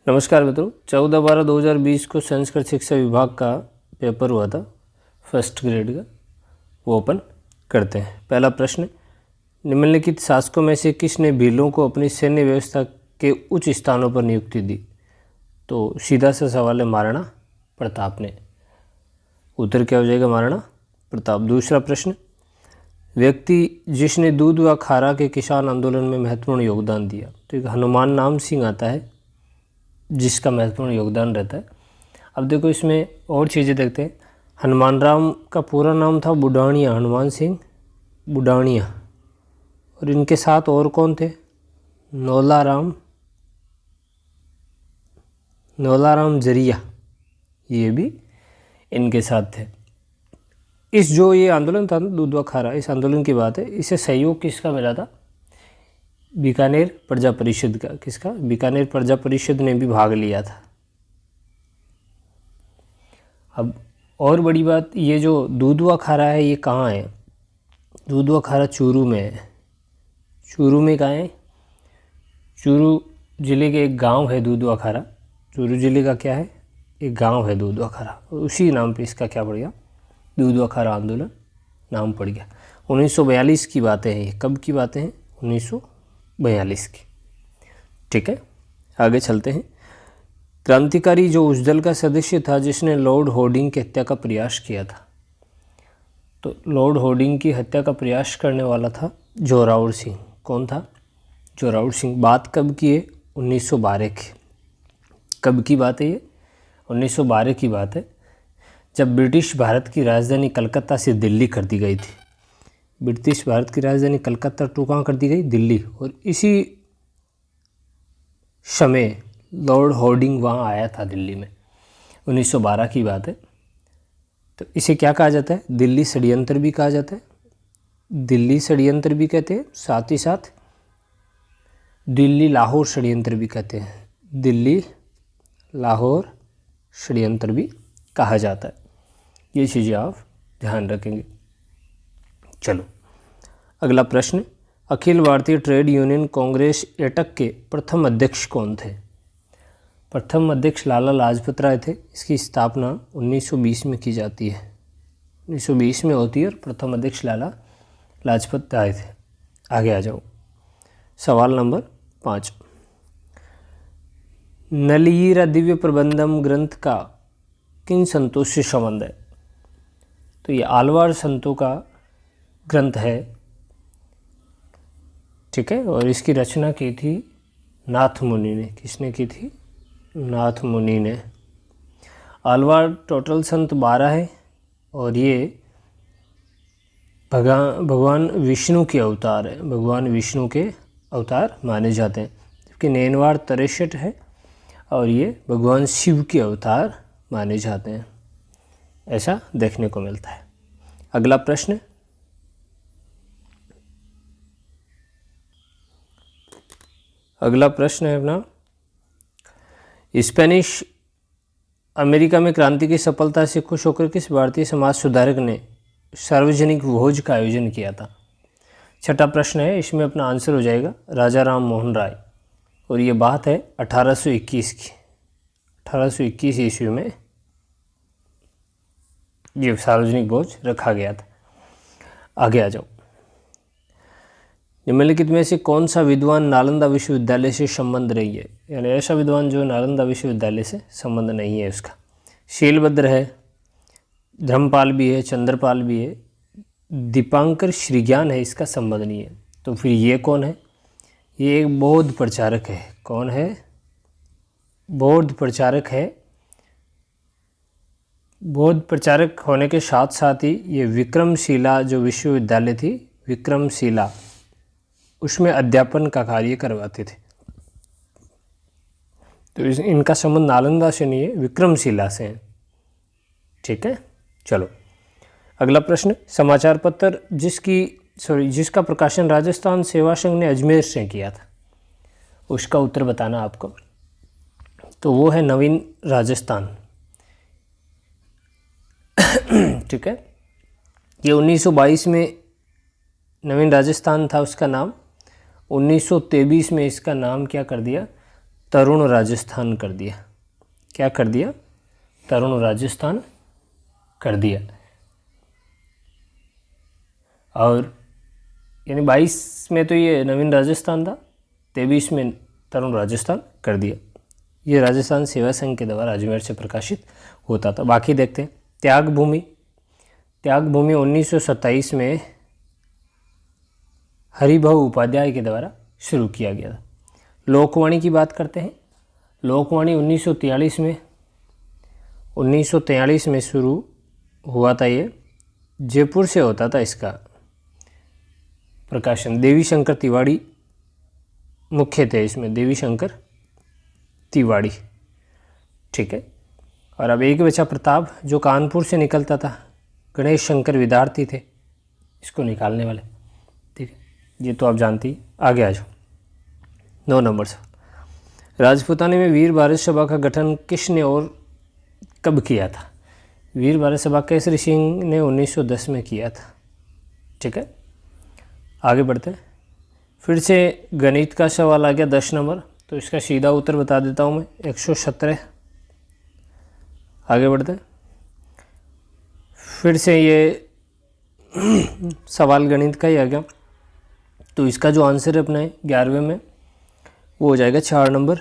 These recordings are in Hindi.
नमस्कार मित्रों, 14/12/2020 को संस्कृत शिक्षा विभाग का पेपर हुआ था फर्स्ट ग्रेड का, वो ओपन करते हैं। पहला प्रश्न, निम्नलिखित शासकों में से किसने भीलों को अपनी सैन्य व्यवस्था के उच्च स्थानों पर नियुक्ति दी? तो सीधा सा सवाल है, महाराणा प्रताप ने। उत्तर क्या हो जाएगा? महाराणा प्रताप। दूसरा प्रश्न, व्यक्ति जिसने दूध व खारा के किसान आंदोलन में महत्वपूर्ण योगदान दिया। तो एक हनुमान नाम सिंह आता है जिसका महत्वपूर्ण योगदान रहता है। अब देखो इसमें और चीज़ें देखते हैं। हनुमान राम का पूरा नाम था बुढ़ानिया, हनुमान सिंह बुढ़ानिया, और इनके साथ और कौन थे? नौलाराम जरिया, ये भी इनके साथ थे। इस जो ये आंदोलन था दूध व खारा, इस आंदोलन की बात है। इसे सहयोग किसका मिला था? बीकानेर प्रजा परिषद का। किसका? बीकानेर प्रजा परिषद ने भी भाग लिया था। अब और बड़ी बात, ये जो दूध व खारा है ये कहाँ है? दूध व खारा चूरू में है। चूरू में कहाँ है? चूरू जिले के एक गांव है दूध व खारा। चूरू जिले का क्या है? एक गांव है दूध व खारा, उसी नाम पे इसका क्या पड़ गया? दूध व खारा आंदोलन नाम पड़ गया। 1942 की बातें हैं ये। कब की बातें हैं? 1942 की। ठीक है, आगे चलते हैं। क्रांतिकारी जो उस दल का सदस्य था जिसने लॉर्ड होर्डिंग की हत्या का प्रयास किया था। तो लॉर्ड होर्डिंग की हत्या का प्रयास करने वाला था जोरावर सिंह। कौन था? जोरावर सिंह। बात कब की है? 1912 की। कब की बात है ये? 1912 की बात है, जब ब्रिटिश भारत की राजधानी कलकत्ता से दिल्ली कर दी गई थी। ब्रिटिश भारत की राजधानी कलकत्ता टू कहाँ कर दी गई? दिल्ली। और इसी समय लॉर्ड होर्डिंग वहाँ आया था दिल्ली में। 1912 की बात है। तो इसे क्या कहा जाता है? दिल्ली षड्यंत्र भी कहा जाता है। दिल्ली षड्यंत्र भी कहते हैं, साथ ही साथ दिल्ली लाहौर षड्यंत्र भी कहते हैं। दिल्ली लाहौर षड्यंत्र भी कहा जाता है। ये चीज़ें आप ध्यान रखेंगे। चलो अगला प्रश्न, अखिल भारतीय ट्रेड यूनियन कांग्रेस एटक के प्रथम अध्यक्ष कौन थे? प्रथम अध्यक्ष लाला लाजपत राय थे। इसकी स्थापना 1920 में की जाती है। 1920 में होती है और प्रथम अध्यक्ष लाला लाजपत राय थे। आगे आ जाओ, सवाल नंबर 5। नलियीरा दिव्य प्रबंधम ग्रंथ का किन संतों से संबंध है? तो ये आलवार संतों का ग्रंथ है। ठीक है, और इसकी रचना की थी नाथ मुनि ने। किसने की थी? नाथ मुनि ने। आलवार टोटल संत 12 है और ये भगवान विष्णु के अवतार है। भगवान विष्णु के अवतार माने जाते हैं। जबकि नैनवार 63 है और ये भगवान शिव के अवतार माने जाते हैं। ऐसा देखने को मिलता है। अगला प्रश्न, है अपना, स्पेनिश अमेरिका में क्रांति की सफलता से खुश होकर किस भारतीय समाज सुधारक ने सार्वजनिक भोज का आयोजन किया था? छठा प्रश्न है, इसमें अपना आंसर हो जाएगा राजा राम मोहन राय। और ये बात है 1821 की। 1821 ईस्वी में ये सार्वजनिक भोज रखा गया था। आगे आ जाओ, निम्नलिखित में से कौन सा विद्वान नालंदा विश्वविद्यालय से संबंध रही है? यानी ऐसा विद्वान जो नालंदा विश्वविद्यालय से संबंध नहीं है उसका। शीलभद्र है, धर्मपाल भी है, चंद्रपाल भी है, दीपांकर श्रीज्ञान है, इसका संबंध नहीं है। तो फिर ये कौन है? ये एक बौद्ध प्रचारक है। कौन है? बौद्ध प्रचारक है। बौद्ध प्रचारक होने के साथ साथ ही ये विक्रमशिला जो विश्वविद्यालय थी, विक्रमशिला, उसमें अध्यापन का कार्य करवाते थे। तो इनका संबंध नालंदा से नहीं है, विक्रमशिला से है। ठीक है, चलो अगला प्रश्न, समाचार पत्र जिसका प्रकाशन राजस्थान सेवा संघ ने अजमेर से किया था, उसका उत्तर बताना आपको। तो वो है नवीन राजस्थान। ठीक है, ये 1922 में नवीन राजस्थान था उसका नाम। 1923 में इसका नाम क्या कर दिया? तरुण राजस्थान कर दिया। क्या कर दिया? तरुण राजस्थान कर दिया। और यानी 22 में तो ये नवीन राजस्थान था, 23 में तरुण राजस्थान कर दिया। ये राजस्थान सेवा संघ के द्वारा अजमेर से प्रकाशित होता था। बाकी देखते हैं। त्याग भूमि 1927 में हरिभाऊ उपाध्याय के द्वारा शुरू किया गया था। लोकवाणी की बात करते हैं। लोकवाणी 1943 में शुरू हुआ था। ये जयपुर से होता था इसका प्रकाशन। देवी शंकर तिवाड़ी मुख्य थे इसमें, देवी शंकर तिवाड़ी। ठीक है। और अब एक बचा प्रताप, जो कानपुर से निकलता था। गणेश शंकर विद्यार्थी थे इसको निकालने वाले। ठीक है, ये तो आप जानती हैं। आगे आ जाओ। 9 नंबर से, राजपूतानी में वीर भारत सभा का गठन किसने और कब किया था? वीर भारत सभा केसरी सिंह ने 1910 में किया था। ठीक है, आगे बढ़ते हैं। फिर से गणित का सवाल आ गया 10 नंबर, तो इसका सीधा उत्तर बता देता हूँ मैं, 117। आगे बढ़ते हैं। फिर से ये सवाल गणित का ही आ गया, तो इसका जो आंसर है अपना 11वें में वो हो जाएगा 4 नंबर।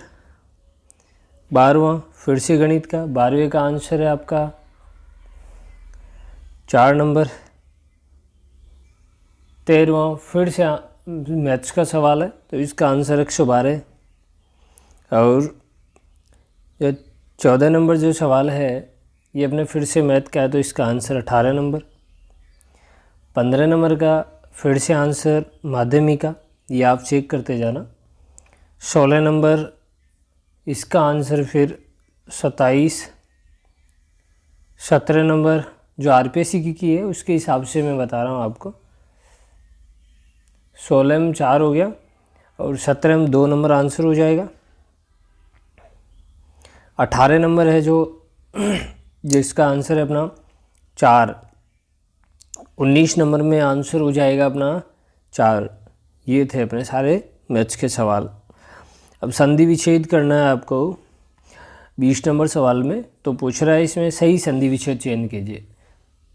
12वां फिर से गणित का, 12वें का आंसर है आपका 4 नंबर। 13वां फिर से मैथ्स का सवाल है, तो इसका आंसर 112। और जो 14 नंबर जो सवाल है ये अपने फिर से मैथ का है, तो इसका आंसर 18 नंबर। 15 नंबर का फिर से आंसर माध्यमिक का, ये आप चेक करते जाना। 16 नंबर इसका आंसर फिर 27। 17 नंबर जो आरपीएससी की है उसके हिसाब से मैं बता रहा हूँ आपको। 16 में 4 हो गया और 17 में 2 नंबर आंसर हो जाएगा। 18 नंबर है जो जिसका आंसर है अपना 4। 19 नंबर में आंसर हो जाएगा अपना 4। ये थे अपने सारे मैथ्स के सवाल। अब संधि विच्छेद करना है आपको 20 नंबर सवाल में, तो पूछ रहा है इसमें सही संधि विच्छेद चयन कीजिए।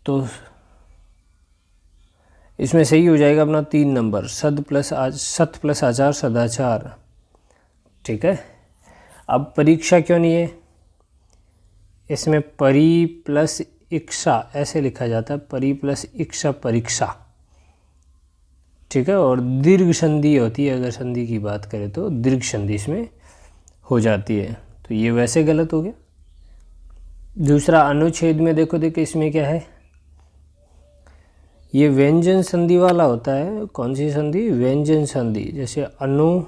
तो इसमें सही हो जाएगा अपना 3 नंबर, सत प्लस आचार सदाचार। ठीक है। अब परीक्षा क्यों नहीं है, इसमें परि प्लस इक्षा ऐसे लिखा जाता है, परि प्लस इक्षा परीक्षा। ठीक है। और दीर्घ संधि होती है, अगर संधि की बात करें तो दीर्घ संधि इसमें हो जाती है, तो ये वैसे गलत हो गया। दूसरा अनुच्छेद में देखो इसमें क्या है, ये व्यंजन संधि वाला होता है। कौन सी संधि? व्यंजन संधि। जैसे अनु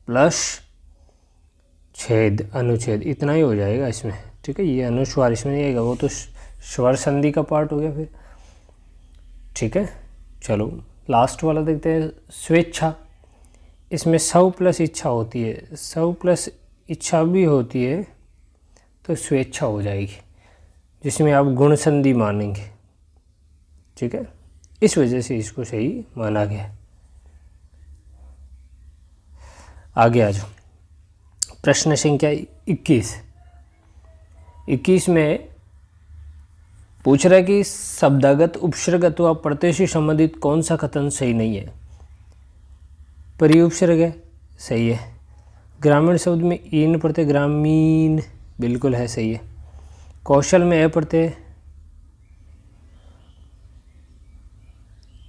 प्लस छेद, अनुच्छेद, इतना ही हो जाएगा इसमें। ठीक है, ये अनुस्वार इसमें नहीं आएगा, वो तो स्वर संधि का पार्ट हो गया फिर। ठीक है, चलो लास्ट वाला देखते हैं, स्वेच्छा। इसमें सौ प्लस इच्छा होती है, सौ प्लस इच्छा भी होती है, तो स्वेच्छा हो जाएगी, जिसमें आप गुण संधि मानेंगे। ठीक है, इस वजह से इसको सही माना गया। आगे आ जाओ। प्रश्न संख्या 21 में पूछ रहा है कि शब्दागत, उपसर्गत व प्रत्यय से संबंधित कौन सा कथन सही नहीं है? परि उपसर्ग है, सही है। ग्रामीण शब्द में ईन प्रत्यय, ग्रामीण, बिल्कुल है, सही है। कौशल में ए प्रत्यय,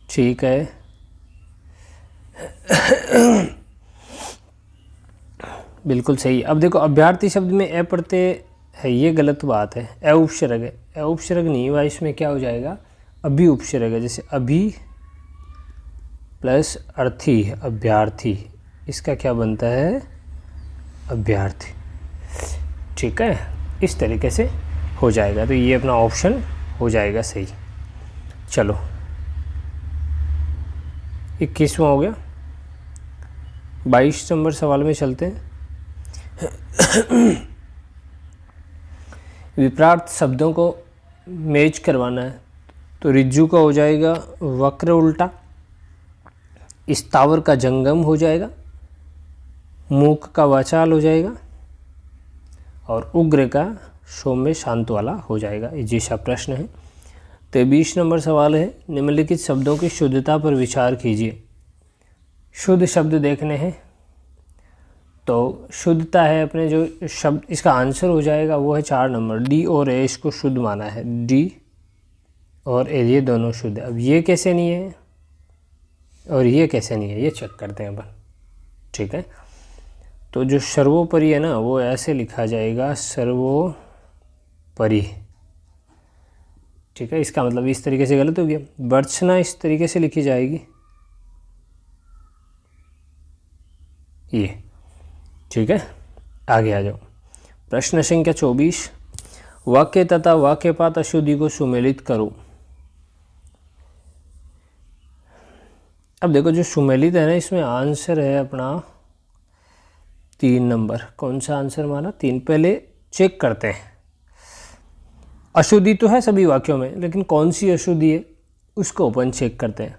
ठीक है। बिल्कुल सही। अब देखो अभ्यर्थी शब्द में ए प्रत्यय है, ये गलत बात है। ए उपसर्ग है, ए उपसर्ग नहीं हुआ, इसमें क्या हो जाएगा? अभी उपसर्ग है। जैसे अभी प्लस अर्थी, अभ्यर्थी, इसका क्या बनता है? अभ्यर्थी। ठीक है, इस तरीके से हो जाएगा, तो ये अपना ऑप्शन हो जाएगा सही। चलो 21वां हो गया। 22 नंबर सवाल में चलते हैं। विपरीत शब्दों को मैच करवाना है, तो रिज्जू का हो जाएगा वक्र उल्टा, स्थावर का जंगम हो जाएगा, मूक का वाचाल हो जाएगा और उग्र का सौम्य शांत वाला हो जाएगा। ये जैसा प्रश्न है। 23 नंबर सवाल है, निम्नलिखित शब्दों की शुद्धता पर विचार कीजिए। शुद्ध शब्द देखने हैं, तो शुद्धता है अपने जो शब्द, इसका आंसर हो जाएगा वो है 4 नंबर, डी और ए इसको शुद्ध माना है। डी और ए ये दोनों शुद्ध है। अब ये कैसे नहीं है और ये कैसे नहीं है, ये चेक करते हैं अपन। ठीक है, तो जो सर्वोपरि है ना वो ऐसे लिखा जाएगा, सर्वोपरि। ठीक है, इसका मतलब इस तरीके से गलत हो गया। वर्चना इस तरीके से लिखी जाएगी, ये। ठीक है, आगे आ जाओ। प्रश्न संख्या 24, वाक्य तथा वाक्यपात अशुद्धि को सुमेलित करो। अब देखो जो सुमेलित है ना, इसमें आंसर है अपना 3 नंबर। कौन सा आंसर माना? 3। पहले चेक करते हैं, अशुद्धि तो है सभी वाक्यों में, लेकिन कौन सी अशुद्धि है उसको अपन चेक करते हैं।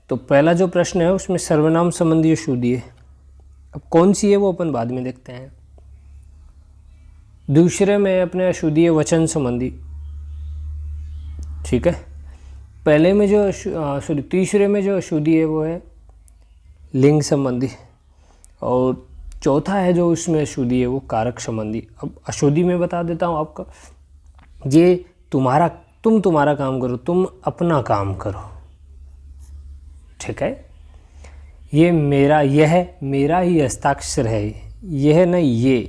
तो पहला जो प्रश्न है उसमें सर्वनाम संबंधी अशुद्धि है। अब कौन सी है वो अपन बाद में देखते हैं। दूसरे में अपने अशुद्धि है वचन संबंधी। ठीक है, पहले में जो सॉरी तीसरे में जो अशुद्धि है वो है लिंग संबंधी, और चौथा है जो उसमें अशुद्धि है वो कारक संबंधी। अब अशुद्धि में बता देता हूँ आपको, ये तुम तुम्हारा काम करो, तुम अपना काम करो। ठीक है, ये यह मेरा ही हस्ताक्षर है, यह नहीं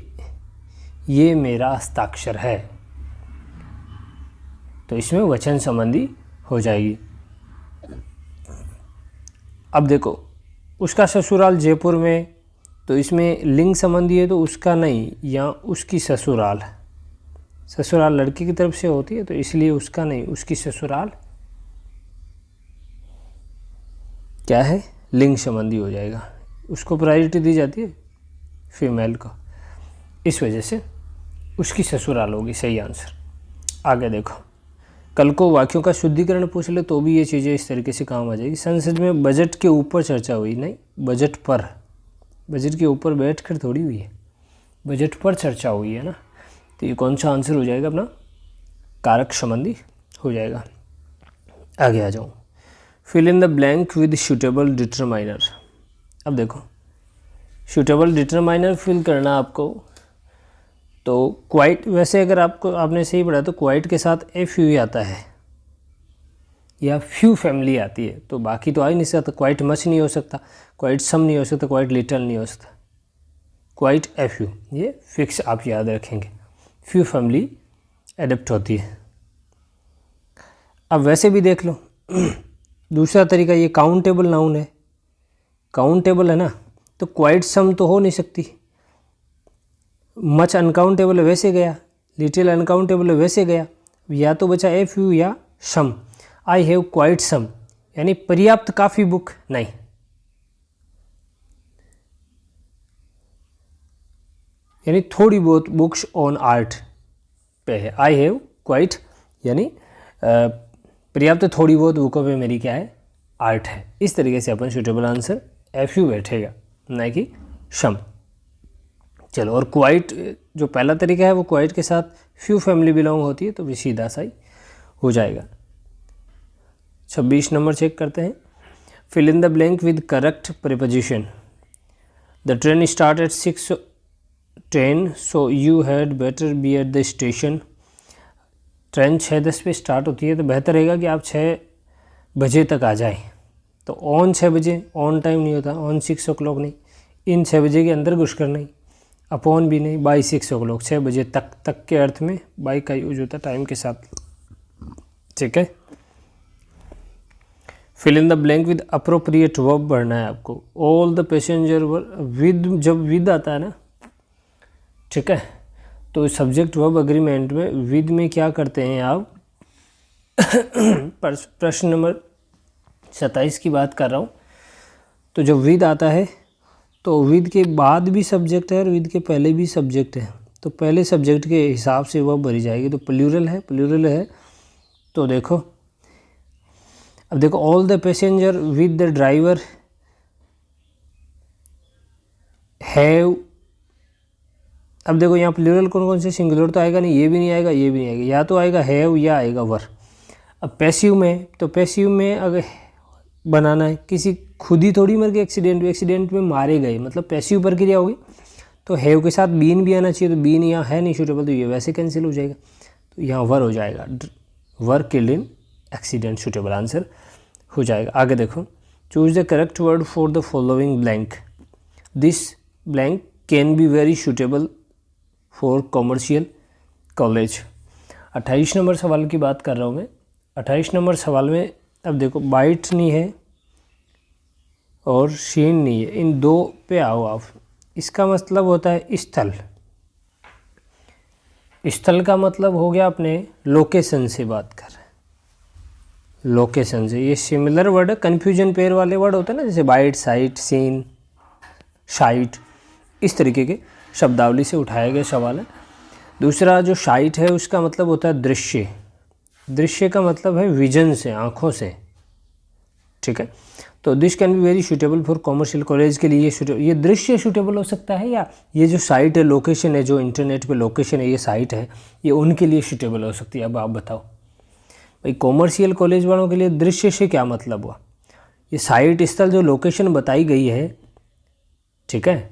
ये मेरा हस्ताक्षर है, तो इसमें वचन संबंधी हो जाएगी। अब देखो उसका ससुराल जयपुर में, तो इसमें लिंग संबंधी है तो उसका नहीं, या उसकी ससुराल लड़की की तरफ से होती है तो इसलिए उसका नहीं, उसकी ससुराल क्या है, लिंग संबंधी हो जाएगा। उसको प्रायोरिटी दी जाती है फीमेल को, इस वजह से उसकी ससुराल होगी सही आंसर। आगे देखो, कल को वाक्यों का शुद्धिकरण पूछ ले तो भी ये चीज़ें इस तरीके से काम आ जाएगी। संसद में बजट के ऊपर चर्चा हुई, नहीं बजट के ऊपर बैठ कर थोड़ी हुई है, बजट पर चर्चा हुई है ना। तो ये कौन सा आंसर हो जाएगा अपना, कारक संबंधी हो जाएगा। आगे आ जाऊँ, fill in the blank with suitable determiner. अब देखो सूटेबल डिटरमाइनर फिल करना आपको, तो क्वाइट, वैसे अगर आपने सही पढ़ा तो क्वाइट के साथ एफ यू आता है या फ्यू फैमिली आती है, तो बाकी तो आ ही नहीं सकता। क्वाइट मच नहीं हो सकता, क्वाइट सम नहीं हो सकता, क्वाइट लिटल नहीं हो सकता, क्वाइट एफ यू, ये फिक्स आप याद रखेंगे। फ्यू फैमिली एडप्ट होती है। अब वैसे भी देख लो दूसरा तरीका, ये काउंटेबल नाउन है, काउंटेबल है ना, तो क्वाइट सम तो हो नहीं सकती, मच अनकाउंटेबल है वैसे गया, लिटिल अनकाउंटेबल है वैसे गया, या तो बचा एफ यू या सम। आई हैव क्वाइट सम यानी पर्याप्त काफ़ी बुक नहीं, यानी थोड़ी बहुत बुक्स ऑन आर्ट पे है। आई हैव क्वाइट यानी पर्याप्त थोड़ी बहुत बुकों पे मेरी क्या है, आर्ट है। इस तरीके से अपन सूटेबल आंसर एफ यू बैठेगा, ना कि सम। चलो, और क्वाइट जो पहला तरीका है वो क्वाइट के साथ फ्यू फैमिली बिलोंग होती है, तो भी सीधा सा ही हो जाएगा। 26 नंबर चेक करते हैं, fill in the blank with correct preposition. The train start at 6:10 so you had better be at the station. Train 6:10 पे स्टार्ट होती है तो बेहतर रहेगा कि आप 6 बजे तक आ जाएं। तो ऑन 6 बजे, ऑन टाइम नहीं होता, ऑन 6 o'clock नहीं, इन 6 बजे के अंदर घुसकर नहीं, अपॉन भी नहीं, बाई 6 o'clock, 6 बजे तक के अर्थ में बाई का यूज होता है टाइम के साथ। ठीक है, fill in the blank with appropriate verb भरना है आपको। All the passenger were with, जब विद आता है ना, ठीक है, तो सब्जेक्ट वर्ब अग्रीमेंट में विद में क्या करते हैं आप प्रश्न नंबर 27 की बात कर रहा हूँ। तो जब विद आता है तो विद के बाद भी सब्जेक्ट है और विद के पहले भी सब्जेक्ट है, तो पहले सब्जेक्ट के हिसाब से वह भरी जाएगी। तो प्लूरल है तो देखो, अब देखो all the passenger with the driver have, अब देखो यहाँ प्लूरल कौन कौन से, सिंगुलर तो आएगा नहीं, ये भी नहीं आएगा, ये भी नहीं आएगा, या तो आएगा हैव या आएगा वर। अब पैसिव में, तो पैसिव में अगर बनाना है, किसी खुद ही थोड़ी मर गए, एक्सीडेंट में मारे गए, मतलब पैसिव प्रक्रिया होगी, तो हैव के साथ बीन भी आना चाहिए, तो बीन यहाँ है नहीं सूटेबल, तो ये वैसे कैंसिल हो जाएगा, तो यहाँ वर हो जाएगा, were killed in accident, suitable answer हो जाएगा। आगे देखो, choose the correct word for the following blank, this blank can be very suitable for commercial college. 28 number सवाल की बात कर रहा हूँ मैं। 28 नंबर सवाल में अब देखो, बाइट नहीं है और शीन नहीं है, इन दो पे आओ आप। इसका मतलब होता है स्थल, स्थल का मतलब हो गया अपने लोकेशन से बात कर रहे हैं, लोकेशन से। ये सिमिलर वर्ड है, कन्फ्यूजन पेयर वाले वर्ड होते हैं ना, जैसे बाइट, साइट, सीन, शाइट, इस तरीके के शब्दावली से उठाया गया सवाल है। दूसरा जो शाइट है उसका मतलब होता है दृश्य, दृश्य का मतलब है विजन से, आँखों से, ठीक है। तो this can be very suitable for commercial college के लिए ये दृश्य सूटेबल हो सकता है, या ये जो साइट है, लोकेशन है, जो इंटरनेट पे लोकेशन है, ये साइट है, ये उनके लिए सूटेबल हो सकती है। अब आप बताओ भाई, कॉमर्शियल कॉलेज वालों के लिए दृश्य से क्या मतलब हुआ, ये साइट, स्थल, जो लोकेशन बताई गई है, ठीक है,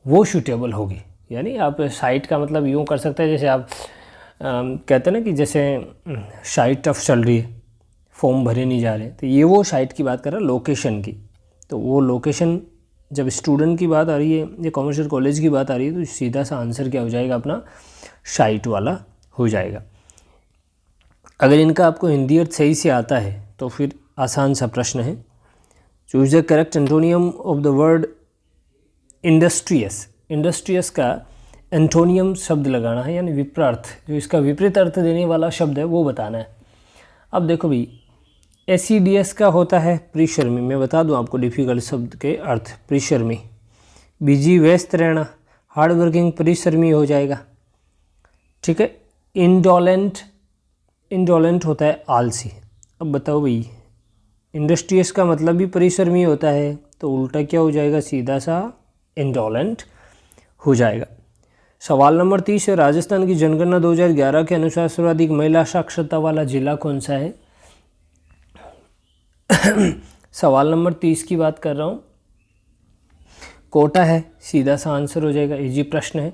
वो सूटेबल होगी। यानी आप साइट का मतलब यूँ कर सकते हैं, जैसे आप कहते हैं ना कि जैसे साइट टफ चल रही है, फॉर्म भरे नहीं जा रहे, तो ये वो साइट की बात कर रहा है, लोकेशन की। तो वो लोकेशन, जब स्टूडेंट की बात आ रही है या कॉमर्शियल कॉलेज की बात आ रही है, तो सीधा सा आंसर क्या हो जाएगा अपना, साइट वाला हो जाएगा। अगर इनका आपको हिंदी अर्थ सही से आता है तो फिर आसान सा प्रश्न है, choose the correct antonym of the word industrious. Industrious का एंटोनियम शब्द लगाना है, यानी विपरीत, जो इसका विपरीत अर्थ देने वाला शब्द है वो बताना है। अब देखो भाई, एसिडियस का होता है परिश्रमी, मैं बता दूं आपको डिफ़िकल्ट शब्द के अर्थ, परिश्रमी। बिजी, व्यस्त रहना, हार्ड वर्किंग, परिश्रमी हो जाएगा, ठीक है। इंडोलेंट, इंडोलेंट होता है आलसी। अब बताओ भाई, इंडस्ट्रियस का मतलब भी परिश्रमी होता है, तो उल्टा क्या हो जाएगा, सीधा सा इंडोलेंट हो जाएगा। सवाल नंबर 30 है, राजस्थान की जनगणना 2011 के अनुसार सर्वाधिक महिला साक्षरता वाला जिला कौन सा है। सवाल नंबर 30 की बात कर रहा हूँ, कोटा है, सीधा सा आंसर हो जाएगा, इजी प्रश्न है।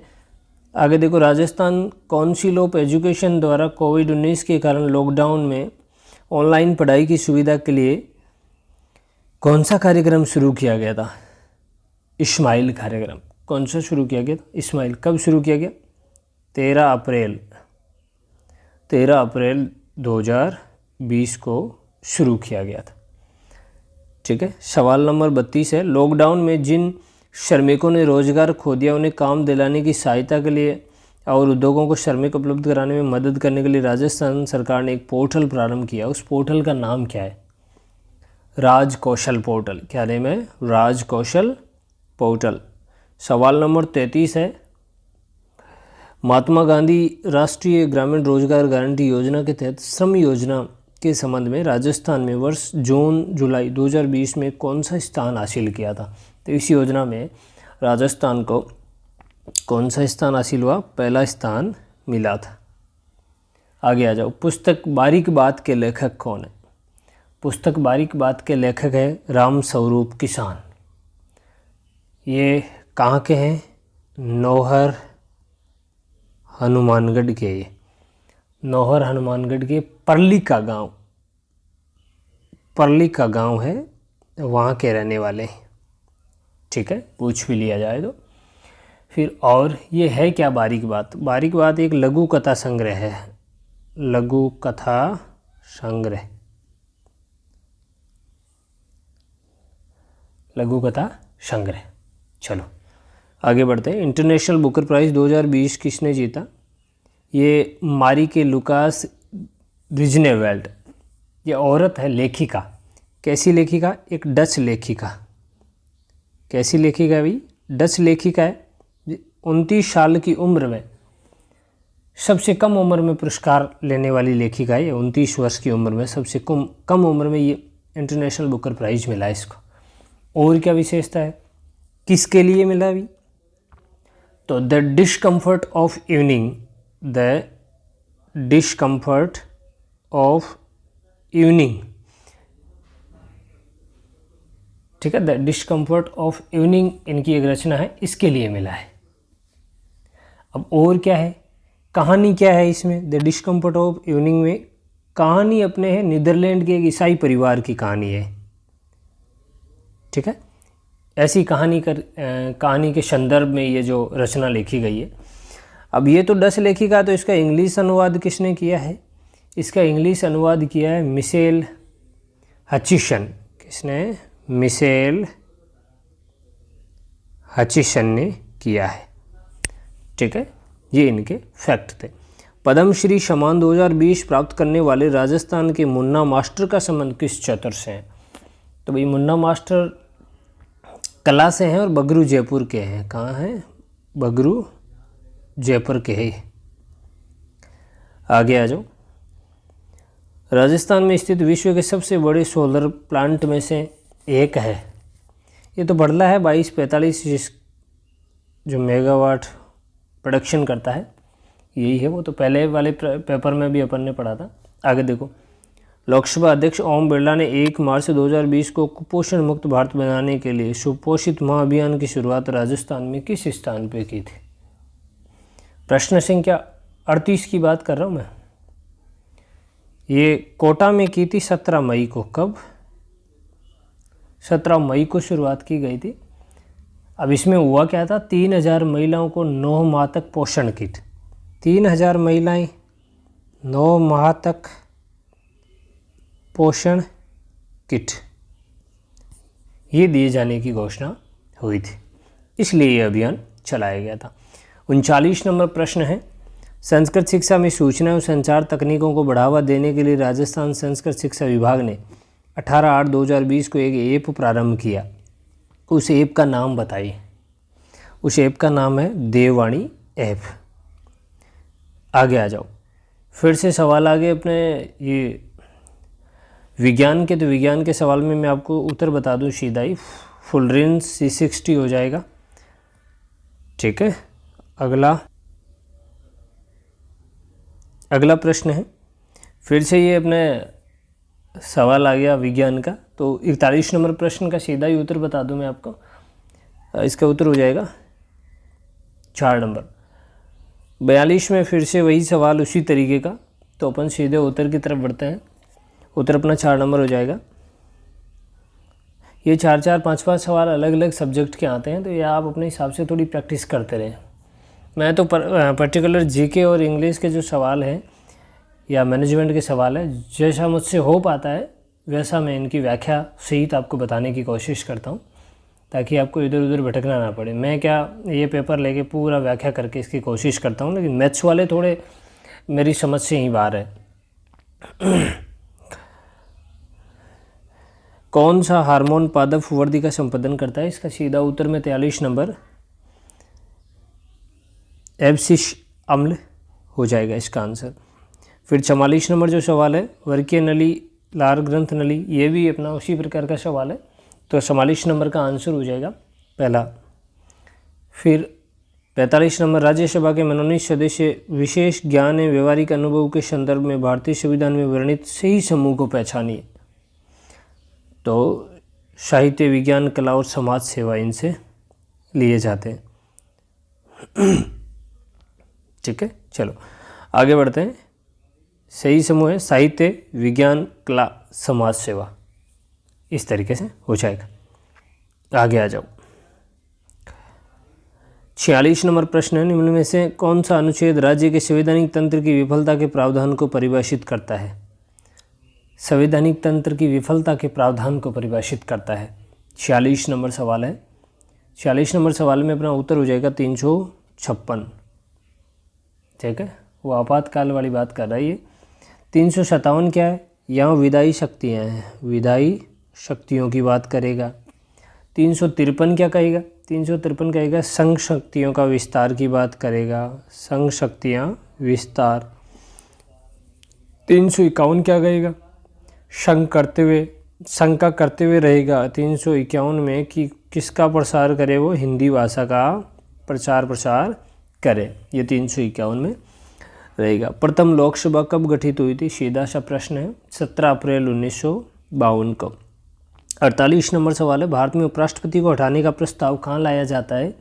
आगे देखो, राजस्थान काउंसिल ऑफ एजुकेशन द्वारा कोविड-19 के कारण लॉकडाउन में ऑनलाइन पढ़ाई की सुविधा के लिए कौन सा कार्यक्रम शुरू किया गया था। इस्माइल कार्यक्रम, कौन सा शुरू किया गया था, इस्माइल। कब शुरू किया गया, 13 अप्रैल 2020 को शुरू किया गया था, ठीक है। सवाल नंबर 32 है, लॉकडाउन में जिन श्रमिकों ने रोजगार खो दिया उन्हें काम दिलाने की सहायता के लिए और उद्योगों को श्रमिक उपलब्ध कराने में मदद करने के लिए राजस्थान सरकार ने एक पोर्टल प्रारंभ किया। उस पोर्टल का नाम क्या है, राजकौशल पोर्टल। क्या नेम है, राजकौशल पोर्टल। सवाल नंबर 33 है, महात्मा गांधी राष्ट्रीय ग्रामीण रोजगार गारंटी योजना के तहत श्रम योजना के संबंध में राजस्थान में वर्ष जून जुलाई 2020 में कौन सा स्थान हासिल किया था। तो इस योजना में राजस्थान को कौन सा स्थान हासिल हुआ, पहला स्थान मिला था। आगे आ जाओ, पुस्तक बारीक बात के लेखक कौन है। पुस्तक बारीक बात के लेखक है राम स्वरूप किसान। ये कहाँ के हैं, नौहर हनुमानगढ़ के। ये नौहर हनुमानगढ़ के परली का गांव है, वहाँ के रहने वाले हैं, ठीक है, पूछ भी लिया जाए तो। फिर और ये है क्या बारीक बात, बारीक बात एक लघु कथा संग्रह है, लघु कथा संग्रह, लघु कथा संग्रह। चलो आगे बढ़ते हैं। इंटरनेशनल बुकर प्राइज़ 2020 किसने जीता। ये मारी के लुकास रिजनेवेल्ड। ये औरत है, लेखिका। कैसी लेखिका, एक डच लेखिका। कैसी लेखिका है भाई, डच लेखिका है। 29 साल की उम्र में सबसे कम उम्र में पुरस्कार लेने वाली लेखिका है। 29 वर्ष की उम्र में सबसे कम उम्र में ये इंटरनेशनल बुकर प्राइज़ मिला इसको। और क्या विशेषता है, किसके लिए मिला भी, तो the discomfort of evening, the discomfort of evening, ठीक है, द डिस्कम्फर्ट ऑफ इवनिंग इनकी एक रचना है, इसके लिए मिला है। अब और क्या है, कहानी क्या है इसमें, द डिस्कम्फर्ट ऑफ इवनिंग में कहानी अपने है नीदरलैंड के एक ईसाई परिवार की कहानी है, ठीक है। ऐसी कहानी के संदर्भ में ये जो रचना लिखी गई है। अब ये तो डच लेखिका, तो इसका इंग्लिश अनुवाद किसने किया है, इसका इंग्लिश अनुवाद किया है मिशेल हचिसन। किसने, मिशेल हचिसन ने किया है, ठीक है। ये इनके फैक्ट थे। पद्मश्री सम्मान 2020 प्राप्त करने वाले राजस्थान के मुन्ना मास्टर का संबंध किस क्षेत्र से है, तो भाई मुन्ना मास्टर कला से हैं और बगरू जयपुर के हैं। कहाँ हैं, बगरू जयपुर के हैं। आगे आ जाओ। राजस्थान में स्थित विश्व के सबसे बड़े सोलर प्लांट में से एक है, ये तो बढ़ला है 2245 जो मेगावाट प्रोडक्शन करता है, यही है वो। तो पहले वाले पेपर में भी अपन ने पढ़ा था। आगे देखो, लोकसभा अध्यक्ष ओम बिरला ने 1 मार्च 2020 को कुपोषण मुक्त भारत बनाने के लिए सुपोषित माह अभियान की शुरुआत राजस्थान में किस स्थान पे की थी। प्रश्न संख्या 38 की बात कर रहा हूँ मैं। ये कोटा में की थी 17 मई को। कब, 17 मई को शुरुआत की गई थी। अब इसमें हुआ क्या था, 3000 महिलाओं को 9 माह तक पोषण किट, 3000 महिलाएं 9 माह तक पोषण किट ये दिए जाने की घोषणा हुई थी, इसलिए ये अभियान चलाया गया था। 39 नंबर प्रश्न है, संस्कृत शिक्षा में सूचना और संचार तकनीकों को बढ़ावा देने के लिए राजस्थान संस्कृत शिक्षा विभाग ने 18/8/2020 को एक ऐप प्रारंभ किया। उस ऐप का नाम बताइए। उस ऐप का नाम है देववाणी ऐप। आगे आ जाओ, फिर से सवाल आगे अपने ये विज्ञान के, तो विज्ञान के सवाल में मैं आपको उत्तर बता दूं सीधा ही, फुलरेंस C60 हो जाएगा, ठीक है। अगला प्रश्न है, फिर से ये अपने सवाल आ गया विज्ञान का, तो 41 नंबर प्रश्न का सीधा ही उत्तर बता दूं मैं आपको। इसका उत्तर हो जाएगा 4 नंबर। 42 में फिर से वही सवाल उसी तरीके का, तो अपन सीधे उत्तर की तरफ बढ़ते हैं। उत्तर अपना 4 नंबर हो जाएगा। ये 4-4, 5-5 सवाल अलग अलग सब्जेक्ट के आते हैं, तो ये आप अपने हिसाब से थोड़ी प्रैक्टिस करते रहें। मैं तो पर्टिकुलर जीके और इंग्लिश के जो सवाल हैं या मैनेजमेंट के सवाल है, जैसा मुझसे हो पाता है वैसा मैं इनकी व्याख्या सहित आपको बताने की कोशिश करता हूँ, ताकि आपको इधर उधर भटकना ना पड़े। मैं क्या ये पेपर लेके पूरा व्याख्या करके इसकी कोशिश करता हूँ, लेकिन मैथ्स वाले थोड़े मेरी समझ से ही बाहर है। कौन सा हार्मोन पादप वृद्धि का संपादन करता है, इसका सीधा उत्तर में 43 नंबर एब्सिस अम्ल हो जाएगा इसका आंसर। फिर 44 नंबर जो सवाल है, वर्कीय नली लार ग्रंथ नली, ये भी अपना उसी प्रकार का सवाल है, तो 44 नंबर का आंसर हो जाएगा पहला। फिर 45 नंबर, राज्यसभा के मनोनीत सदस्य विशेष ज्ञान एवं व्यवहारिक अनुभव के संदर्भ में भारतीय संविधान में वर्णित सही समूह को पहचानिए। तो साहित्य, विज्ञान, कला और समाज सेवा इनसे लिए जाते हैं, ठीक है। चलो आगे बढ़ते हैं। सही समूह है साहित्य, विज्ञान, कला, समाज सेवा, इस तरीके से हो जाएगा। आगे आ जाओ। 46 नंबर प्रश्न है, निम्न में से कौन सा अनुच्छेद राज्य के संवैधानिक तंत्र की विफलता के प्रावधान को परिभाषित करता है। संवैधानिक तंत्र की विफलता के प्रावधान को परिभाषित करता है, 46 नंबर सवाल है। 46 नंबर सवाल में अपना उत्तर हो जाएगा 356, ठीक है। वो आपातकाल वाली बात कर रहा है ये। 357 क्या है, यहाँ विधायी शक्तियाँ हैं, विधायी शक्तियों की बात करेगा। 353 क्या कहेगा, 353 कहेगा संघ शक्तियों का विस्तार की बात करेगा, संघ शक्तियाँ विस्तार। 351 क्या कहेगा, संघ का करते हुए रहेगा। 351 में कि किसका प्रसार करे, वो हिंदी भाषा का प्रचार प्रसार करें। ये 351 में रहेगा। प्रथम लोकसभा कब गठित हुई थी, सीधा सा प्रश्न है, 17 अप्रैल 1952 को। 48 नंबर सवाल है, भारत में उपराष्ट्रपति को हटाने का प्रस्ताव कहाँ लाया जाता है,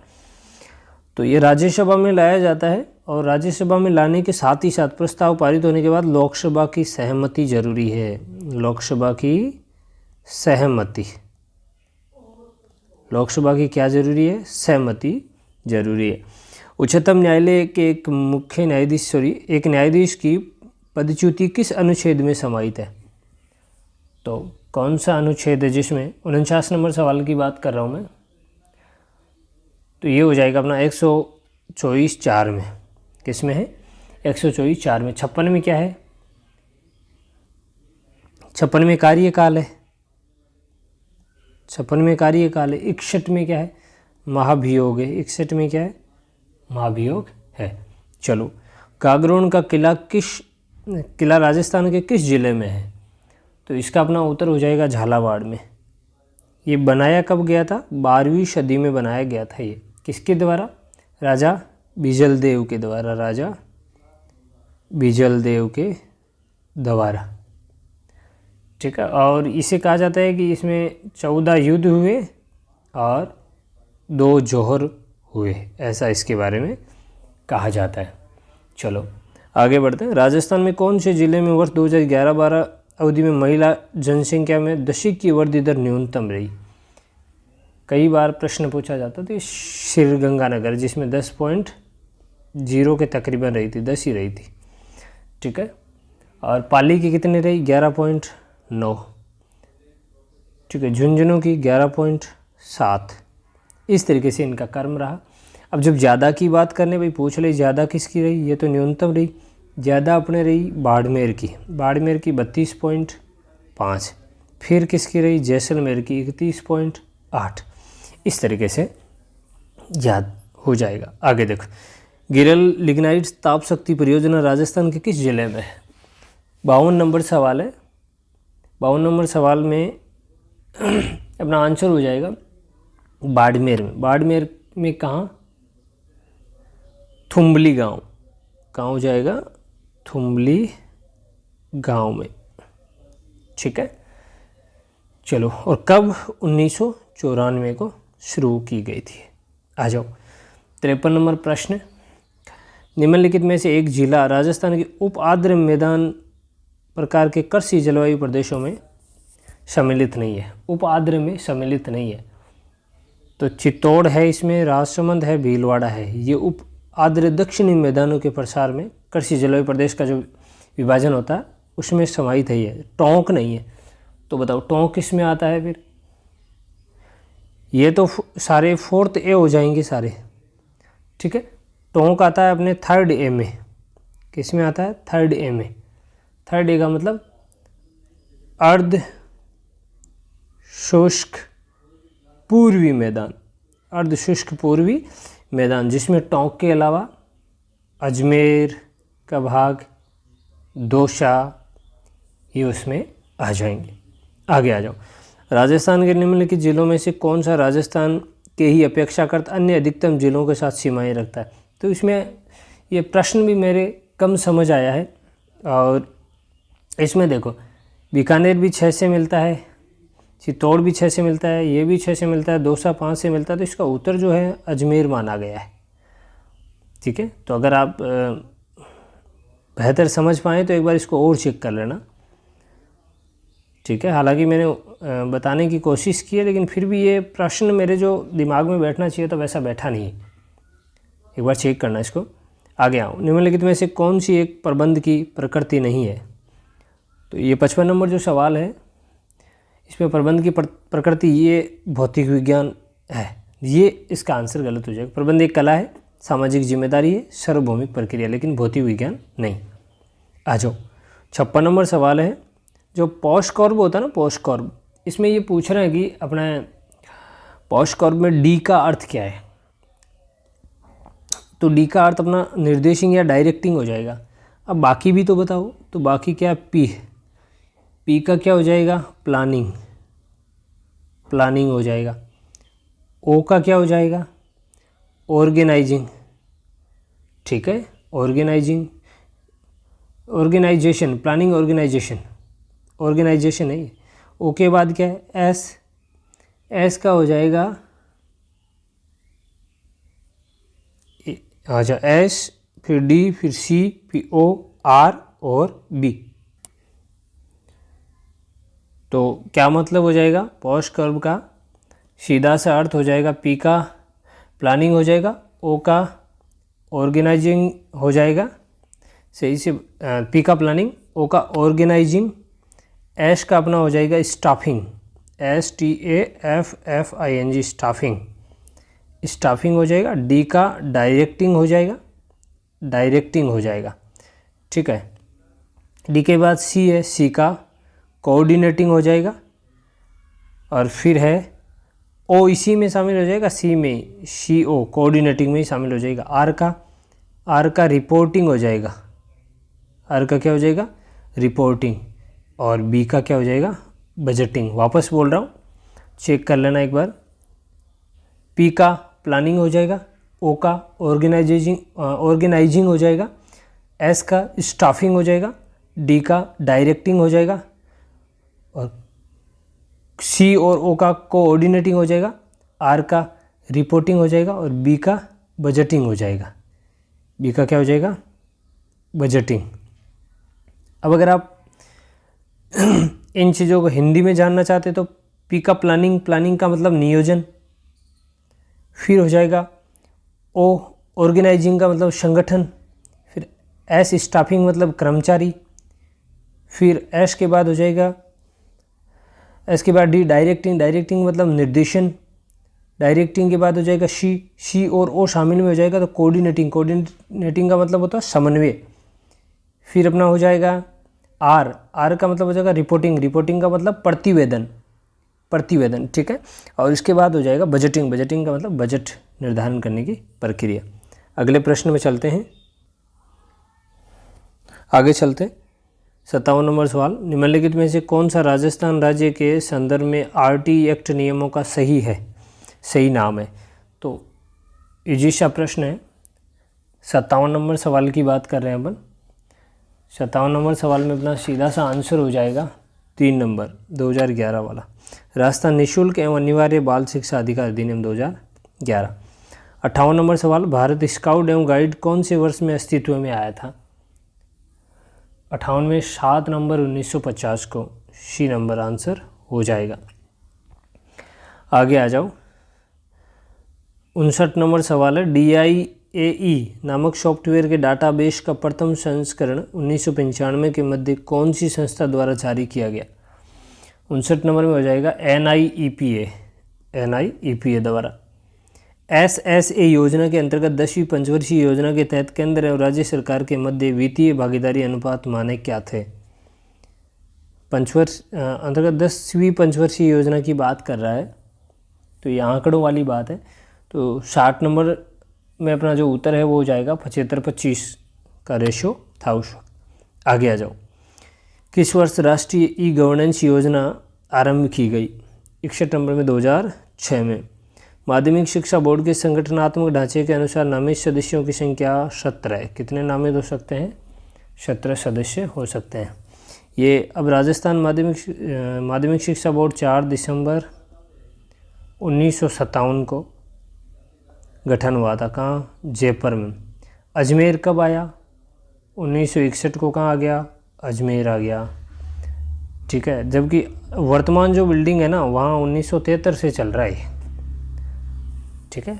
तो ये राज्यसभा में लाया जाता है, और राज्यसभा में लाने के साथ ही साथ प्रस्ताव पारित होने के बाद लोकसभा की सहमति जरूरी है। लोकसभा की सहमति, लोकसभा की क्या जरूरी है, सहमति जरूरी है। उच्चतम न्यायालय के एक मुख्य न्यायाधीश एक न्यायाधीश की पदच्युति किस अनुच्छेद में समाहित है, तो कौन सा अनुच्छेद है जिसमें, 49 नंबर सवाल की बात कर रहा हूँ मैं, तो ये हो जाएगा अपना 124(4) में। किस में है, 124(4) में। 56 में क्या है, 56 में कार्यकाल है, 56 में कार्यकाल है। 61 में क्या है, महाभियोग है। 61 में क्या है, महाभियोग है। चलो, गागरोन का किला राजस्थान के किस जिले में है, तो इसका अपना उत्तर हो जाएगा झालावाड़ में। ये बनाया कब गया था, 12वीं सदी में बनाया गया था। ये किसके द्वारा, राजा बिजलदेव के द्वारा, राजा बिजलदेव के द्वारा, ठीक है। और इसे कहा जाता है कि इसमें 14 युद्ध हुए और 2 जौहर हुए, ऐसा इसके बारे में कहा जाता है। चलो आगे बढ़ते हैं। राजस्थान में कौन से जिले में वर्ष 2011-12 अवधि में महिला जनसंख्या में दशक की वृद्धि दर न्यूनतम रही, कई बार प्रश्न पूछा जाता, तो श्रीगंगानगर, जिसमें 10.0 के तकरीबन रही थी, 10 ही रही थी, ठीक है। और पाली की कितनी रही, 11.9, ठीक है। झुंझुनू की 11.7। इस तरीके से इनका क्रम रहा। अब जब ज़्यादा की बात करने, भाई पूछ ले ज़्यादा किसकी रही, ये तो न्यूनतम रही, ज़्यादा अपने रही बाड़मेर की, बाड़मेर की 32.5। फिर किसकी रही, जैसलमेर की 31.8। इस तरीके से याद हो जाएगा। आगे देखो, गिरल लिग्नाइट ताप शक्ति परियोजना राजस्थान के किस जिले में है, 52 नंबर सवाल है। 52 नंबर सवाल में अपना आंसर हो जाएगा बाड़मेर में। बाड़मेर में कहाँ, थुम्बली गांव, कहाँ हो जाएगा, थुम्बली गांव में, ठीक है। चलो, और कब, 1994 को शुरू की गई थी। आ जाओ 53 नंबर प्रश्न, निम्नलिखित में से एक जिला राजस्थान के उप आर्द्र मैदान प्रकार के कृषि जलवायु प्रदेशों में सम्मिलित नहीं है, उप आर्द्र में सम्मिलित नहीं है, तो चित्तौड़ है, इसमें राजसमंद है, भीलवाड़ा है। ये उप आर्द्र दक्षिणी मैदानों के प्रसार में कृषि जलवायु प्रदेश का जो विभाजन होता है उसमें समाहित है। ये टोंक नहीं है, तो बताओ टोंक किस में आता है फिर, ये तो सारे 4th A हो जाएंगे सारे, ठीक है। टोंक आता है अपने 3rd A में, किस में आता है, 3rd A में। 3rd A का मतलब अर्ध शुष्क पूर्वी मैदान, अर्ध शुष्क पूर्वी मैदान, जिसमें टोंक के अलावा अजमेर का भाग, दौसा, ये उसमें आ जाएंगे। आगे आ जाओ, राजस्थान के निम्नलिखित जिलों में से कौन सा राजस्थान के ही अपेक्षाकृत अन्य अधिकतम जिलों के साथ सीमाएं रखता है, तो इसमें ये प्रश्न भी मेरे कम समझ आया है। और इसमें देखो, बीकानेर भी 6 से मिलता है, चित्तौड़ भी 6 से मिलता है, ये भी 6 से मिलता है, दौसा 5 से मिलता है, तो इसका उत्तर जो है अजमेर माना गया है, ठीक है। तो अगर आप बेहतर समझ पाएँ तो एक बार इसको और चेक कर लेना, ठीक है। हालांकि मैंने बताने की कोशिश की है, लेकिन फिर भी ये प्रश्न मेरे जो दिमाग में बैठना चाहिए तो वैसा बैठा नहीं, एक बार चेक करना इसको। आगे आओ, निम्नलिखित में से कौन सी एक प्रबंध की प्रकृति नहीं है, तो ये 55 नंबर जो सवाल है, इसमें प्रबंध की प्रकृति ये भौतिक विज्ञान है, ये इसका आंसर गलत हो जाएगा। प्रबंध एक कला है, सामाजिक जिम्मेदारी है, सार्वभौमिक प्रक्रिया, लेकिन भौतिक विज्ञान नहीं। आ जाओ 56 नंबर सवाल है, जो पॉस्कॉर्ब होता है ना, पॉस्कॉर्ब, इसमें ये पूछ रहे हैं कि अपना पॉस्कॉर्ब में डी का अर्थ क्या है, तो डी का अर्थ अपना निर्देशिंग या डायरेक्टिंग हो जाएगा। अब बाकी भी तो बताओ, तो बाकी क्या है, पी का क्या हो जाएगा, प्लानिंग, प्लानिंग हो जाएगा। ओ का क्या हो जाएगा, ऑर्गेनाइजिंग, ठीक है, organising, organisation, planning organisation, organisation है। ओ के बाद क्या है, एस, एस का हो जाएगा, अच्छा एस, फिर डी, फिर सी, फिर ओ, आर और बी। तो क्या मतलब हो जाएगा, पोस्ट कर्व का सीधा सा अर्थ हो जाएगा, पी का प्लानिंग हो जाएगा, ओ का ऑर्गेनाइजिंग हो जाएगा, सही से, पी का प्लानिंग, ओ का ऑर्गेनाइजिंग, एस का अपना हो जाएगा स्टाफिंग, STAFFING, स्टाफिंग, स्टाफिंग हो जाएगा, डी का डायरेक्टिंग हो जाएगा, डायरेक्टिंग हो जाएगा, ठीक है। डी के बाद सी है, सी का कोऑर्डिनेटिंग हो जाएगा, और फिर है ओ, इसी में शामिल हो जाएगा, सी में, CO कोऑर्डिनेटिंग में ही शामिल हो जाएगा। आर का रिपोर्टिंग हो जाएगा, आर का क्या हो जाएगा, रिपोर्टिंग, और बी का क्या हो जाएगा, बजटिंग। वापस बोल रहा हूँ, चेक कर लेना एक बार। पी का प्लानिंग हो जाएगा, ओ का ऑर्गेनाइजिंग हो जाएगा, एस का स्टाफिंग हो जाएगा, डी का डायरेक्टिंग हो जाएगा, और सी और ओ का कोऑर्डिनेटिंग हो जाएगा, आर का रिपोर्टिंग हो जाएगा, और बी का बजटिंग हो जाएगा। बी का क्या हो जाएगा, बजटिंग। अब अगर आप इन चीज़ों को हिंदी में जानना चाहते तो पी का प्लानिंग, प्लानिंग का मतलब नियोजन, फिर हो जाएगा ओ ऑर्गेनाइजिंग का मतलब संगठन, फिर एस स्टाफिंग मतलब कर्मचारी, फिर एस के बाद हो जाएगा, एस के बाद डी डायरेक्टिंग, डायरेक्टिंग मतलब निर्देशन, डायरेक्टिंग के बाद हो जाएगा सी और ओ शामिल में हो जाएगा तो कोऑर्डिनेटिंग, कोऑर्डिनेटिंग का मतलब होता है समन्वय। फिर अपना हो जाएगा आर का मतलब हो जाएगा रिपोर्टिंग, रिपोर्टिंग का मतलब प्रतिवेदन, प्रतिवेदन, ठीक है। और इसके बाद हो जाएगा बजटिंग, बजटिंग का मतलब बजट निर्धारण करने की प्रक्रिया। अगले प्रश्न में चलते हैं, आगे चलते हैं। 57 नंबर सवाल, निम्नलिखित में से कौन सा राजस्थान राज्य के संदर्भ में RT एक्ट नियमों का सही नाम है। तो इजी सा प्रश्न है। 57 नंबर सवाल की बात कर रहे हैं अपन। 57 नंबर सवाल में अपना सीधा सा आंसर हो जाएगा 3 नंबर 2011 वाला, राजस्थान निःशुल्क एवं अनिवार्य बाल शिक्षा अधिकार अधिनियम 2011। 58 नंबर सवाल, भारत स्काउट एवं गाइड कौन से वर्ष में अस्तित्व में आया था। 58 में 7 नंबर 1950 को सी नंबर आंसर हो जाएगा। आगे आ जाओ। 59 नंबर सवाल है, DIAE नामक सॉफ्टवेयर के डाटाबेस का प्रथम संस्करण 1995 के मध्य कौन सी संस्था द्वारा जारी किया गया। 59 नंबर में हो जाएगा NIEPA द्वारा। SSA योजना के अंतर्गत 10वीं पंचवर्षीय योजना के तहत केंद्र और राज्य सरकार के मध्य वित्तीय भागीदारी अनुपात मानक क्या थे। अंतर्गत 10वीं पंचवर्षीय योजना की बात कर रहा है, तो ये आंकड़ों वाली बात है। तो 60 नंबर में अपना जो उत्तर है वो हो जाएगा 75-25 का रेशो था उस वक्त। आगे आ जाओ। किस वर्ष राष्ट्रीय E-गवर्नेंस योजना आरंभ की गई। 61 नंबर में 2006 में। माध्यमिक शिक्षा बोर्ड के संगठनात्मक ढांचे के अनुसार नामित सदस्यों की संख्या 17 है। कितने नामित हो सकते हैं, 17 सदस्य हो सकते हैं। ये अब राजस्थान माध्यमिक शिक्षा बोर्ड 4 दिसंबर 1957 को गठन हुआ था। कहाँ, जयपुर में। अजमेर कब आया, 1961 को कहाँ आ गया, अजमेर आ गया, ठीक है। जबकि वर्तमान जो बिल्डिंग है ना वहाँ 1973 से चल रहा है, ठीक है,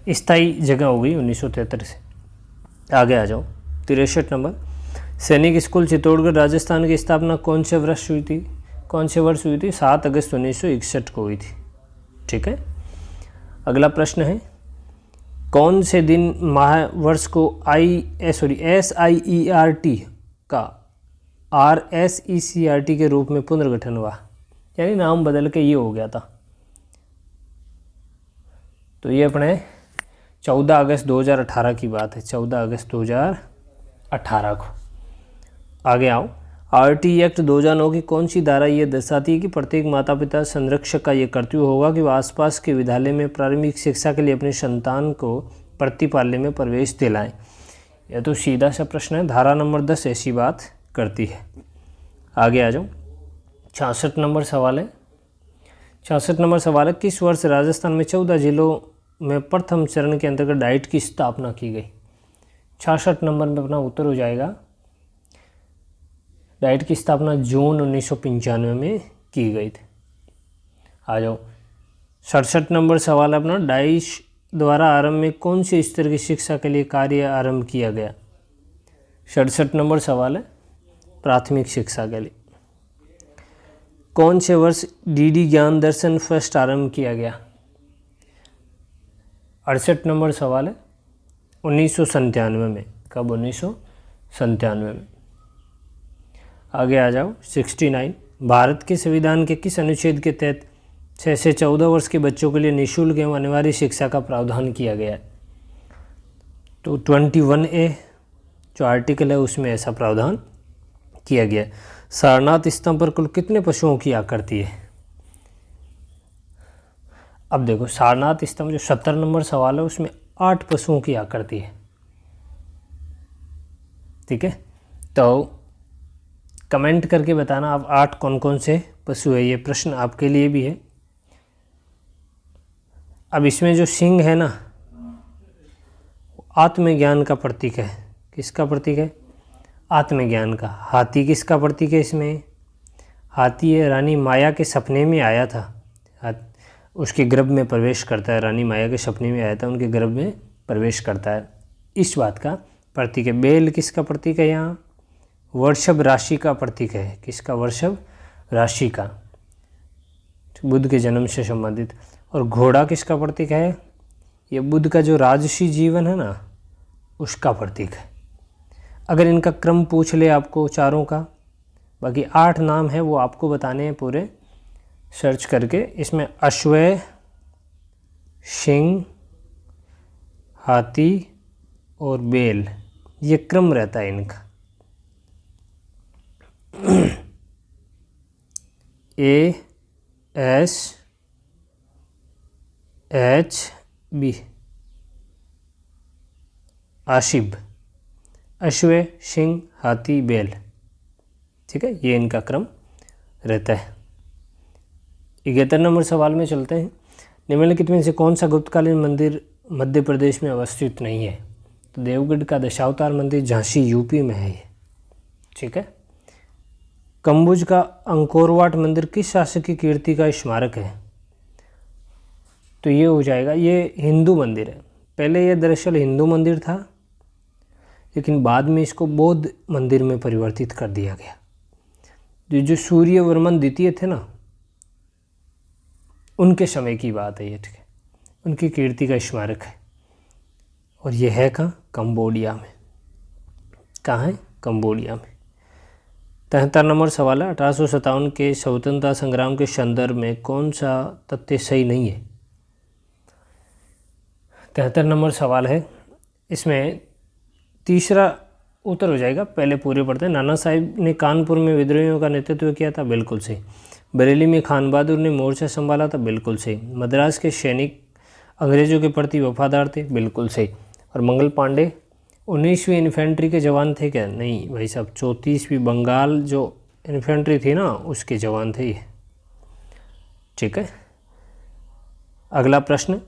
स्थायी जगह हो गई 1973 से। आगे आ जाओ। 63 नंबर, सैनिक स्कूल चित्तौड़गढ़ राजस्थान की स्थापना कौन से वर्ष हुई थी। 7 अगस्त 1961 को हुई थी, ठीक है। अगला प्रश्न है, कौन से दिन माह वर्ष को SIERT का RSECRT के रूप में पुनर्गठन हुआ, यानी नाम बदल के ये हो गया था। तो ये अपने 14 अगस्त 2018 की बात है, 14 अगस्त 2018 को। आगे आओ। RT एक्ट 2009 की कौन सी धारा ये दर्शाती है कि प्रत्येक माता पिता संरक्षक का ये कर्तव्य होगा कि वह आसपास के विद्यालय में प्रारंभिक शिक्षा के लिए अपने संतान को प्रतिपाल्य में प्रवेश दिलाएं। यह तो सीधा सा प्रश्न है। धारा नंबर 10 ऐसी बात करती है। आगे आ जाओ। 66 नंबर सवाल है। 66 नंबर सवाल है, किस वर्ष राजस्थान में 14 जिलों में प्रथम चरण के अंतर्गत डाइट की स्थापना की गई? 66 नंबर में अपना उत्तर हो जाएगा, डाइट की स्थापना जून 1995 में की गई थी। आ जाओ। 67 नंबर सवाल है अपना, डाइट द्वारा आरंभ में कौन से स्तर की शिक्षा के लिए कार्य आरंभ किया गया? 67 नंबर सवाल है, प्राथमिक शिक्षा के लिए। कौन से वर्ष डीडी ज्ञान दर्शन फर्स्ट आरंभ किया गया? 68 नंबर सवाल है, 1997 में। कब? 1997 में। आगे आ जाओ। 69, भारत के संविधान के किस अनुच्छेद के तहत 6 से 14 वर्ष के बच्चों के लिए निःशुल्क एवं अनिवार्य शिक्षा का प्रावधान किया गया है? तो 21A जो आर्टिकल है उसमें ऐसा प्रावधान किया गया है। सारनाथ स्तंभ पर कुल कितने पशुओं की आकृति है? अब देखो, सारनाथ स्तंभ जो 70 नंबर सवाल है उसमें 8 पशुओं की आकृति है। ठीक है, तो कमेंट करके बताना आप 8 कौन कौन से पशु है। ये प्रश्न आपके लिए भी है। अब इसमें जो सिंह है ना, आत्मज्ञान का प्रतीक है। किसका प्रतीक है? आत्मज्ञान का। हाथी किसका प्रतीक है इसमें? हाथी है, रानी माया के सपने में आया था, उसके गर्भ में प्रवेश करता है। रानी माया के सपने में आया था, उनके गर्भ में प्रवेश करता है, इस बात का प्रतीक है। बेल किसका प्रतीक है? यहाँ वृषभ राशि का प्रतीक है। किसका? वृषभ राशि का, बुध के जन्म से संबंधित। और घोड़ा किसका प्रतीक है? ये बुध का जो राजसी जीवन है ना, उसका प्रतीक है। अगर इनका क्रम पूछ ले आपको चारों का, बाकी 8 नाम है वो आपको बताने हैं पूरे सर्च करके। इसमें अश्व, सिंह, हाथी और बेल, ये क्रम रहता है इनका। ASHB, आशिब, अश्व, सिंह, हाथी, बैल। ठीक है, ये इनका क्रम रहता है। 71 नंबर सवाल में चलते हैं। निम्नलिखित में से कौन सा गुप्तकालीन मंदिर मध्य प्रदेश में अवस्थित नहीं है? तो देवगढ़ का दशावतार मंदिर झांसी यूपी में है ये। ठीक है। कम्बुज का अंकोरवाट मंदिर किस शासक की कीर्ति का स्मारक है? तो ये हो जाएगा, ये हिंदू मंदिर है। पहले ये दरअसल हिंदू मंदिर था, लेकिन बाद में इसको बौद्ध मंदिर में परिवर्तित कर दिया गया। जो सूर्यवर्मन द्वितीय थे ना, उनके समय की बात है ये। ठीक है, उनकी कीर्ति का स्मारक है। और ये है कहाँ? कंबोडिया में। कहाँ है? कंबोडिया में। 73 नंबर सवाल है, 1857 के स्वतंत्रता संग्राम के संदर्भ में कौन सा तथ्य सही नहीं है? 73 नंबर सवाल है, इसमें तीसरा उत्तर हो जाएगा। पहले पूरे पढ़ते हैं। नाना साहिब ने कानपुर में विद्रोहियों का नेतृत्व किया था, बिल्कुल सही। बरेली में खान बहादुर ने मोर्चा संभाला था, बिल्कुल सही। मद्रास के सैनिक अंग्रेजों के प्रति वफादार थे, बिल्कुल सही। और मंगल पांडे 19वीं इन्फेंट्री के जवान थे क्या? नहीं भाई साहब, 34वीं बंगाल जो इन्फेंट्री थी ना, उसके जवान थे ये। ठीक है। अगला प्रश्न,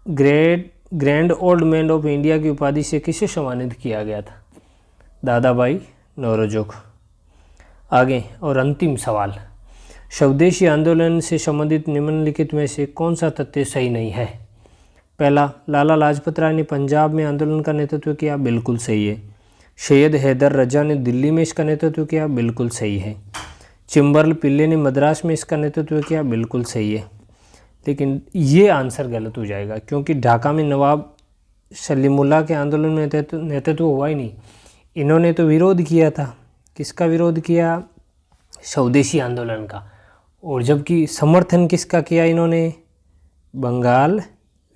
grand old man of India की उपाधि से किसे सम्मानित किया गया था? दादा भाई नौरोजी को। आगे और अंतिम सवाल, स्वदेशी आंदोलन से संबंधित निम्नलिखित में से कौन सा तथ्य सही नहीं है? पहला, लाला लाजपत राय ने पंजाब में आंदोलन का नेतृत्व किया, बिल्कुल सही है। सैयद हैदर रजा ने दिल्ली में इसका नेतृत्व किया, बिल्कुल सही है। चिम्बरल पिल्ले ने मद्रास में इसका नेतृत्व किया, बिल्कुल सही है। लेकिन ये आंसर गलत हो जाएगा, क्योंकि ढाका में नवाब सलीमुल्लाह के आंदोलन में नेतृत्व हुआ ही नहीं। इन्होंने तो विरोध किया था। किसका विरोध किया? स्वदेशी आंदोलन का। और जबकि समर्थन किसका किया इन्होंने? बंगाल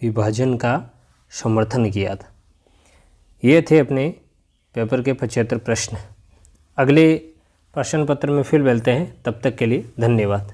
विभाजन का समर्थन किया था। ये थे अपने पेपर के 75 प्रश्न। अगले प्रश्न पत्र में फिर मिलते हैं, तब तक के लिए धन्यवाद।